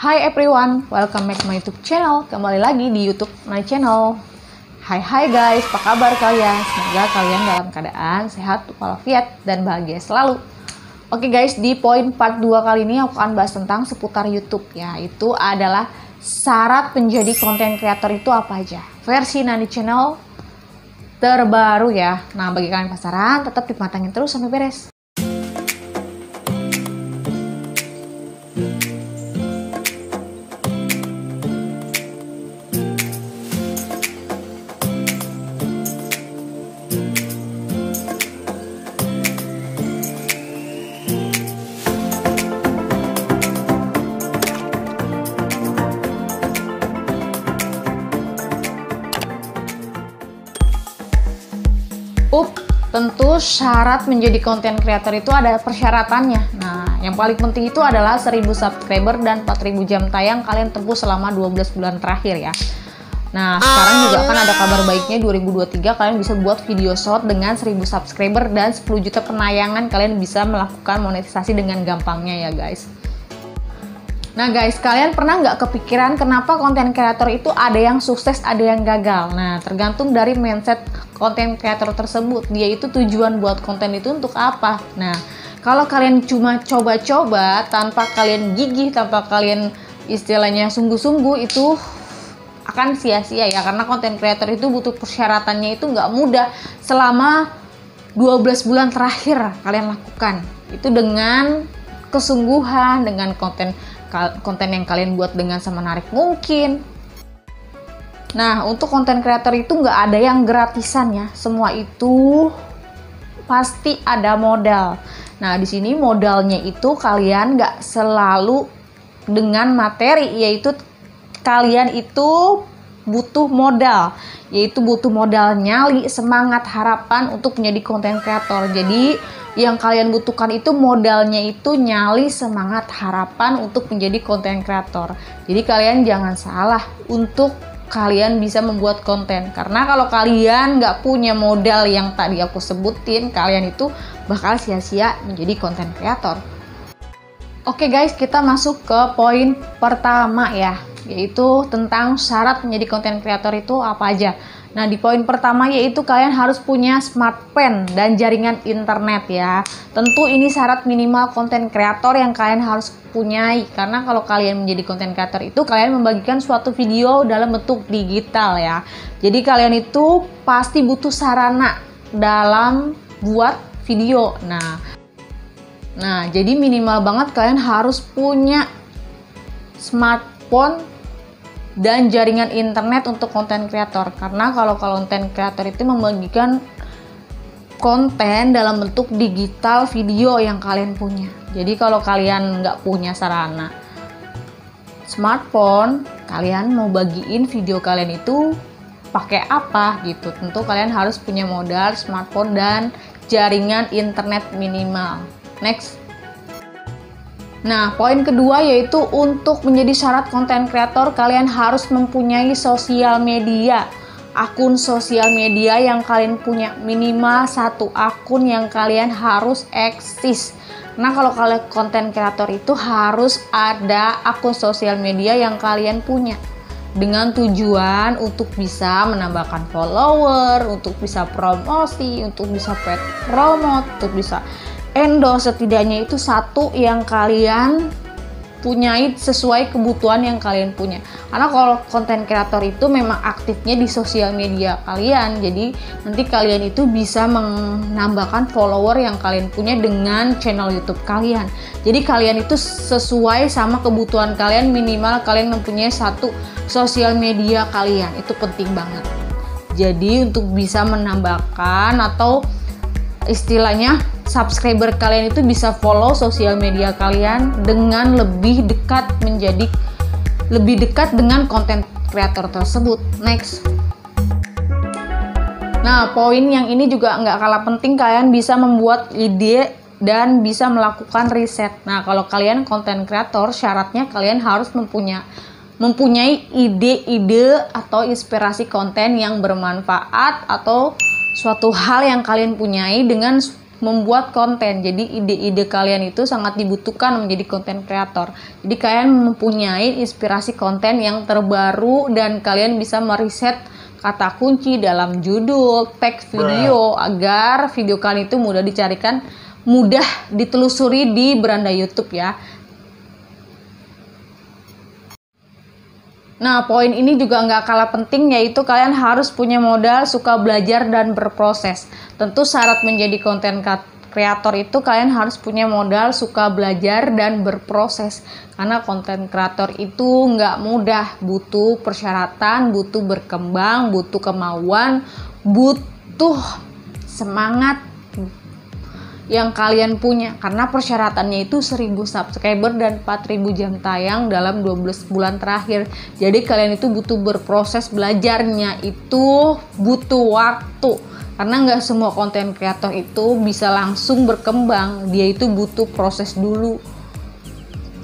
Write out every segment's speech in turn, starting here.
Hi everyone, welcome back to my YouTube channel. Kembali lagi di YouTube my channel. Hai guys, apa kabar kalian? Semoga kalian dalam keadaan sehat, walafiat, dan bahagia selalu. Oke guys, di poin part 2 kali ini aku akan bahas tentang seputar YouTube. Yaitu adalah syarat menjadi content creator itu apa aja. Versi Nani Channel terbaru ya. Nah, bagi kalian penasaran, tetap dipantengin terus sampai beres. Tentu syarat menjadi content creator itu ada persyaratannya. Nah, yang paling penting itu adalah 1000 subscriber dan 4000 jam tayang kalian tempuh selama 12 bulan terakhir ya. Nah, sekarang juga kan ada kabar baiknya 2023 kalian bisa buat video short dengan 1000 subscriber dan 10 juta penayangan, kalian bisa melakukan monetisasi dengan gampangnya ya guys. Nah guys, kalian pernah nggak kepikiran kenapa konten kreator itu ada yang sukses, ada yang gagal? Nah, tergantung dari mindset konten kreator tersebut. Dia itu tujuan buat konten itu untuk apa? Nah, kalau kalian cuma coba-coba tanpa kalian gigih, tanpa kalian istilahnya sungguh-sungguh, itu akan sia-sia ya. Karena konten kreator itu butuh persyaratannya itu nggak mudah. Selama 12 bulan terakhir kalian lakukan itu dengan kesungguhan, dengan konten yang kalian buat dengan semenarik mungkin. Nah, untuk konten kreator itu nggak ada yang gratisan ya. Semua itu pasti ada modal. Nah, di sini modalnya itu kalian nggak selalu dengan materi, yaitu kalian itu butuh modal, yaitu butuh modal nyali, semangat, harapan untuk menjadi konten kreator. Jadi yang kalian butuhkan itu modalnya itu nyali, semangat, harapan untuk menjadi konten kreator. Jadi kalian jangan salah untuk kalian bisa membuat konten. Karena kalau kalian nggak punya modal yang tadi aku sebutin, kalian itu bakal sia-sia menjadi konten kreator. Oke guys, kita masuk ke poin pertama ya, yaitu tentang syarat menjadi konten kreator itu apa aja. Nah, di poin pertama yaitu kalian harus punya smartphone dan jaringan internet ya. Tentu ini syarat minimal konten kreator yang kalian harus punyai. Karena kalau kalian menjadi konten kreator itu kalian membagikan suatu video dalam bentuk digital ya. Jadi kalian itu pasti butuh sarana dalam buat video. Nah, jadi minimal banget kalian harus punya smartphone dan jaringan internet untuk konten kreator. Karena kalau konten kreator itu membagikan konten dalam bentuk digital video yang kalian punya. Jadi kalau kalian nggak punya sarana smartphone, kalian mau bagiin video kalian itu pakai apa gitu. Tentu kalian harus punya modal smartphone dan jaringan internet minimal. Next. Nah, poin kedua yaitu untuk menjadi syarat konten kreator kalian harus mempunyai sosial media. Akun sosial media yang kalian punya, minimal 1 akun yang kalian harus eksis. Nah, kalau kalian konten kreator itu harus ada akun sosial media yang kalian punya. Dengan tujuan untuk bisa menambahkan follower, untuk bisa promosi, untuk bisa paid promote, untuk bisa endorse, setidaknya itu 1 yang kalian punyai sesuai kebutuhan yang kalian punya. Karena kalau konten kreator itu memang aktifnya di sosial media kalian, jadi nanti kalian itu bisa menambahkan follower yang kalian punya dengan channel YouTube kalian. Jadi kalian itu sesuai sama kebutuhan kalian, minimal kalian mempunyai 1 sosial media kalian. Itu penting banget. Jadi untuk bisa menambahkan atau istilahnya subscriber kalian itu bisa follow sosial media kalian dengan lebih dekat, menjadi lebih dekat dengan konten kreator tersebut. Next. Nah, poin yang ini juga nggak kalah penting, kalian bisa membuat ide dan bisa melakukan riset. Nah, kalau kalian konten kreator, syaratnya kalian harus mempunyai ide-ide atau inspirasi konten yang bermanfaat atau suatu hal yang kalian punyai dengan membuat konten. Jadi ide-ide kalian itu sangat dibutuhkan menjadi konten kreator. Jadi kalian mempunyai inspirasi konten yang terbaru dan kalian bisa meriset kata kunci dalam judul, teks video agar video kalian itu mudah dicarikan, mudah ditelusuri di beranda YouTube ya. Nah, poin ini juga nggak kalah penting, yaitu kalian harus punya modal, suka belajar, dan berproses. Tentu syarat menjadi konten kreator itu kalian harus punya modal, suka belajar, dan berproses. Karena konten kreator itu nggak mudah, butuh persyaratan, butuh berkembang, butuh kemauan, butuh semangat yang kalian punya, karena persyaratannya itu 1000 subscriber dan 4000 jam tayang dalam 12 bulan terakhir. Jadi kalian itu butuh berproses, belajarnya itu butuh waktu, karena nggak semua konten kreator itu bisa langsung berkembang, dia itu butuh proses dulu.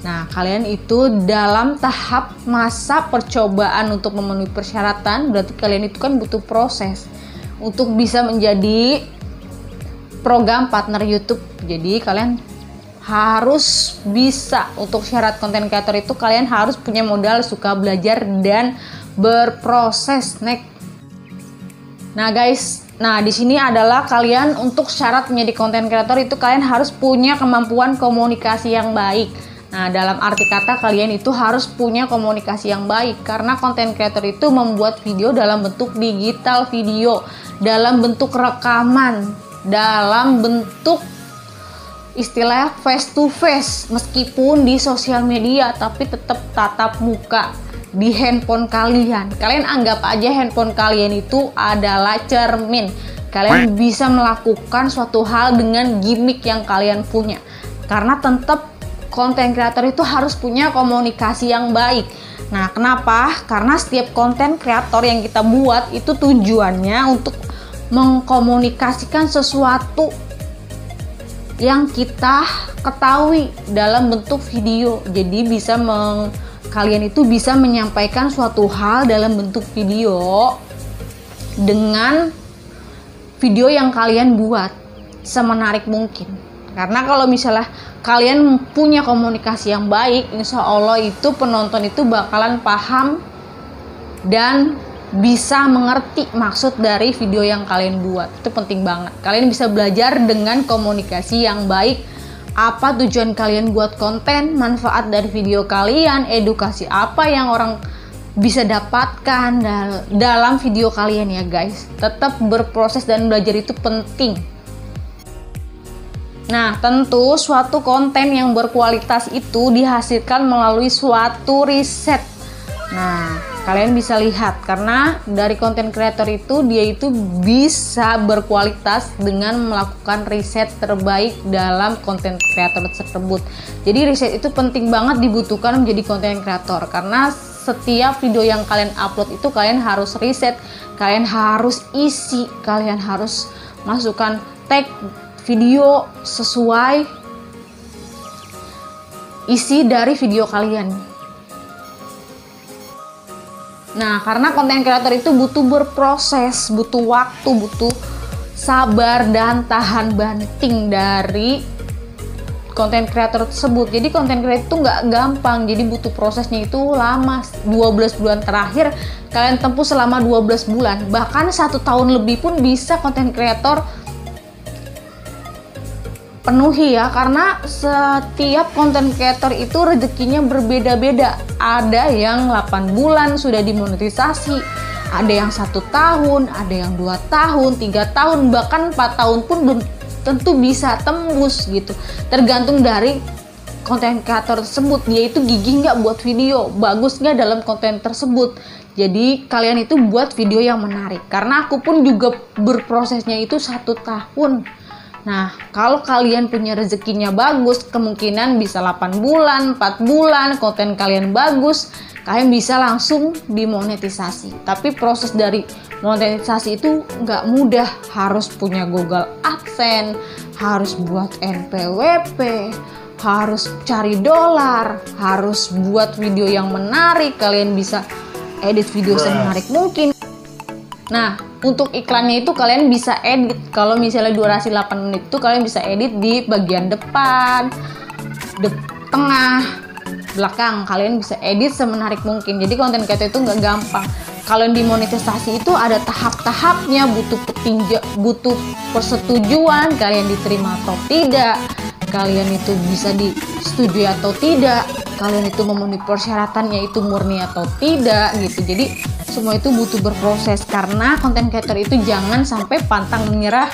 Nah, kalian itu dalam tahap masa percobaan untuk memenuhi persyaratan, berarti kalian itu kan butuh proses untuk bisa menjadi program partner YouTube. Jadi kalian harus bisa, untuk syarat konten kreator itu kalian harus punya modal, suka belajar, dan berproses. Next. Nah guys, di sini adalah kalian untuk syarat menjadi konten kreator itu kalian harus punya kemampuan komunikasi yang baik. Nah, dalam arti kata kalian itu harus punya komunikasi yang baik, karena konten kreator itu membuat video dalam bentuk digital video, dalam bentuk rekaman, dalam bentuk istilah face to face, meskipun di sosial media tapi tetap tatap muka di handphone kalian. Kalian anggap aja handphone kalian itu adalah cermin. Kalian bisa melakukan suatu hal dengan gimmick yang kalian punya, karena tetap konten kreator itu harus punya komunikasi yang baik. Nah, kenapa? Karena setiap konten kreator yang kita buat itu tujuannya untuk mengkomunikasikan sesuatu yang kita ketahui dalam bentuk video. Jadi kalian itu bisa menyampaikan suatu hal dalam bentuk video dengan video yang kalian buat semenarik mungkin. Karena kalau misalnya kalian punya komunikasi yang baik, insya Allah itu penonton itu bakalan paham dan bisa mengerti maksud dari video yang kalian buat. Itu penting banget. Kalian bisa belajar dengan komunikasi yang baik. Apa tujuan kalian buat konten, manfaat dari video kalian, edukasi apa yang orang bisa dapatkan dalam video kalian ya guys. Tetap berproses dan belajar itu penting. Nah, tentu suatu konten yang berkualitas itu dihasilkan melalui suatu riset. Nah, kalian bisa lihat, karena dari konten kreator itu dia itu bisa berkualitas dengan melakukan riset terbaik dalam konten kreator tersebut. Jadi riset itu penting banget dibutuhkan menjadi konten kreator, karena setiap video yang kalian upload itu kalian harus riset, kalian harus isi, kalian harus masukkan tag video sesuai isi dari video kalian. Nah, karena konten kreator itu butuh berproses, butuh waktu, butuh sabar dan tahan banting dari konten kreator tersebut. Jadi konten kreator itu nggak gampang, jadi butuh prosesnya itu lama. 12 bulan terakhir kalian tempuh selama 12 bulan, bahkan 1 tahun lebih pun bisa konten kreator penuhi ya, karena setiap konten kreator itu rezekinya berbeda-beda. Ada yang 8 bulan sudah dimonetisasi, ada yang 1 tahun, ada yang 2 tahun, 3 tahun, bahkan 4 tahun pun belum tentu bisa tembus gitu. Tergantung dari konten kreator tersebut, dia itu gigih nggak buat video, bagus nggak dalam konten tersebut. Jadi kalian itu buat video yang menarik, karena aku pun juga berprosesnya itu 1 tahun. Nah, kalau kalian punya rezekinya bagus, kemungkinan bisa 8 bulan, 4 bulan, konten kalian bagus, kalian bisa langsung dimonetisasi. Tapi proses dari monetisasi itu nggak mudah, harus punya Google AdSense, harus buat NPWP, harus cari dolar, harus buat video yang menarik, kalian bisa edit video semenarik mungkin. Nah, untuk iklannya itu kalian bisa edit. Kalau misalnya durasi 8 menit itu kalian bisa edit di bagian depan, tengah, belakang. Kalian bisa edit semenarik mungkin. Jadi konten creator itu nggak gampang. Kalau di monetisasi itu ada tahap-tahapnya, butuh persetujuan, kalian diterima atau tidak, kalian itu bisa disetujui atau tidak, kalian itu memenuhi persyaratannya itu murni atau tidak gitu. Jadi semua itu butuh berproses, karena konten creator itu jangan sampai pantang menyerah.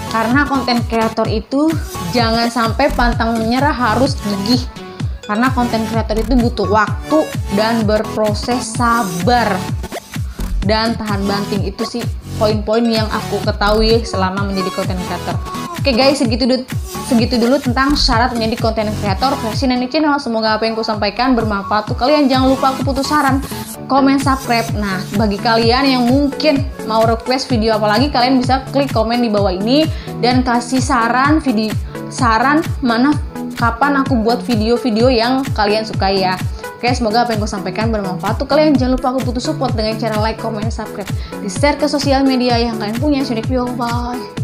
Karena konten kreator itu jangan sampai pantang menyerah, harus gigih. Karena konten kreator itu butuh waktu dan berproses sabar dan tahan banting. Itu sih poin-poin yang aku ketahui selama menjadi konten kreator. Oke guys, segitu dulu tentang syarat menjadi konten kreator versi Nani Channel. Semoga apa yang aku sampaikan bermanfaat untuk kalian. Jangan lupa aku putus saran, komen, subscribe. Nah, bagi kalian yang mungkin mau request video apa lagi, kalian bisa klik komen di bawah ini dan kasih saran kapan aku buat video-video yang kalian sukai ya. Oke, semoga apa yang aku sampaikan bermanfaat untuk kalian. Jangan lupa aku butuh support dengan cara like, comment, subscribe, di share ke sosial media yang kalian punya. Bye.